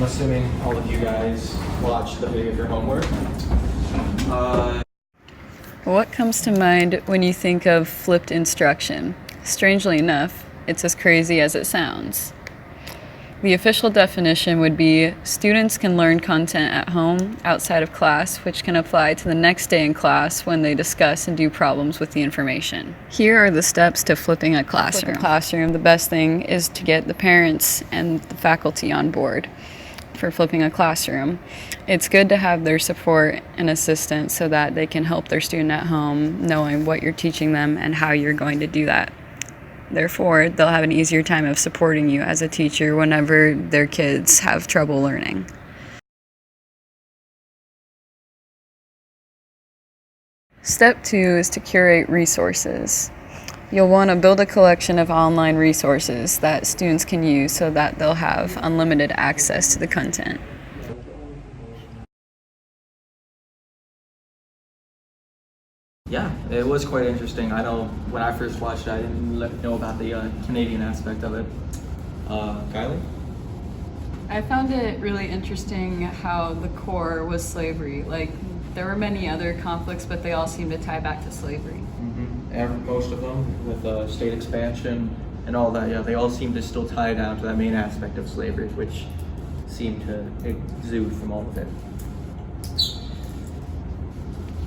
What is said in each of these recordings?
assuming all of you guys watched the video of your homework. What comes to mind when you think of flipped instruction? Strangely enough, it's as crazy as it sounds. The official definition would be students can learn content at home outside of class, which can apply to the next day in class when they discuss and do problems with the information. Here are the steps to flipping a classroom. The best thing is to get the parents and the faculty on board for flipping a classroom. It's good to have their support and assistance so that they can help their student at home knowing what you're teaching them and how you're going to do that. Therefore, they'll have an easier time of supporting you as a teacher whenever their kids have trouble learning. Step 2 is to curate resources. You'll want to build a collection of online resources that students can use so that they'll have unlimited access to the content. Yeah, it was quite interesting. I know when I first watched it, I didn't know about the Canadian aspect of it. Kylie? I found it really interesting how the core was slavery. Like, there were many other conflicts, but they all seem to tie back to slavery. Most of them, with state expansion and all that, yeah, they all seem to still tie down to that main aspect of slavery, which seemed to exude from all of it.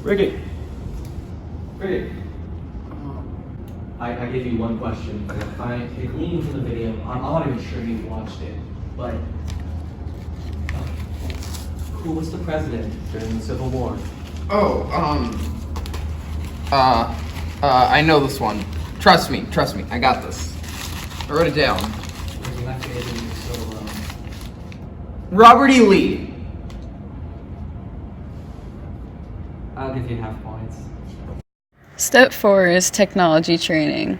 Ricky. I give you one question, but if I glean from the video, I'm not even sure you watched it, but who was the president during the Civil War? I know this one. Trust me, I got this. I wrote it down. You have to get it so Robert E. Lee. I'll give you half points. Step 4 is technology training.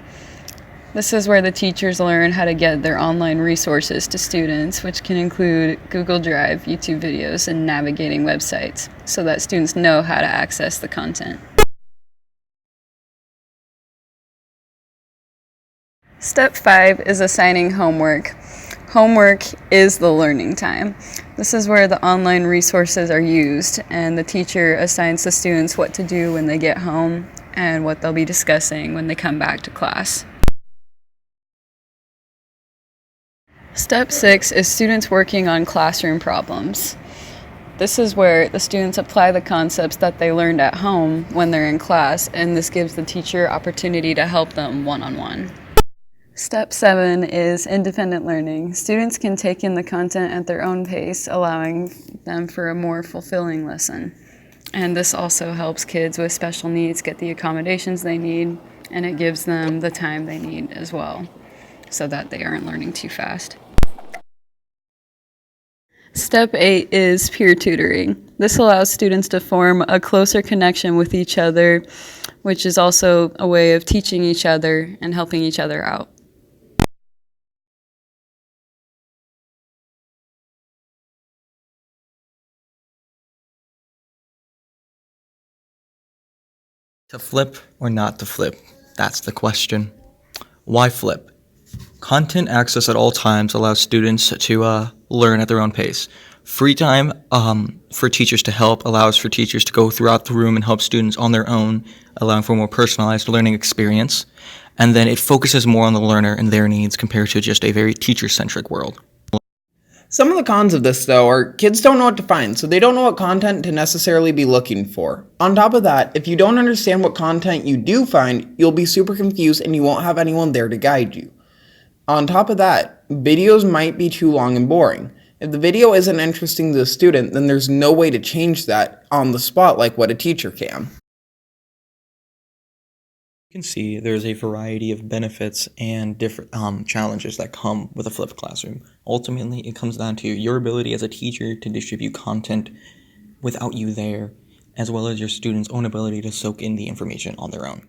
This is where the teachers learn how to get their online resources to students, which can include Google Drive, YouTube videos, and navigating websites, so that students know how to access the content. Step 5 is assigning homework. Homework is the learning time. This is where the online resources are used, and the teacher assigns the students what to do when they get home and what they'll be discussing when they come back to class. Step 6 is students working on classroom problems. This is where the students apply the concepts that they learned at home when they're in class, and this gives the teacher opportunity to help them one-on-one. Step 7 is independent learning. Students can take in the content at their own pace, allowing them for a more fulfilling lesson. And this also helps kids with special needs get the accommodations they need, and it gives them the time they need as well, so that they aren't learning too fast. Step 8 is peer tutoring. This allows students to form a closer connection with each other, which is also a way of teaching each other and helping each other out. To flip or not to flip? That's the question. Why flip? Content access at all times allows students to learn at their own pace. Free time for teachers to help allows for teachers to go throughout the room and help students on their own, allowing for a more personalized learning experience. And then it focuses more on the learner and their needs compared to just a very teacher-centric world. Some of the cons of this, though, are kids don't know what to find, so they don't know what content to necessarily be looking for. On top of that, if you don't understand what content you do find, you'll be super confused and you won't have anyone there to guide you. On top of that, videos might be too long and boring. If the video isn't interesting to the student, then there's no way to change that on the spot like what a teacher can. You can see there's a variety of benefits and different challenges that come with a flipped classroom. Ultimately, it comes down to your ability as a teacher to distribute content without you there, as well as your students' own ability to soak in the information on their own.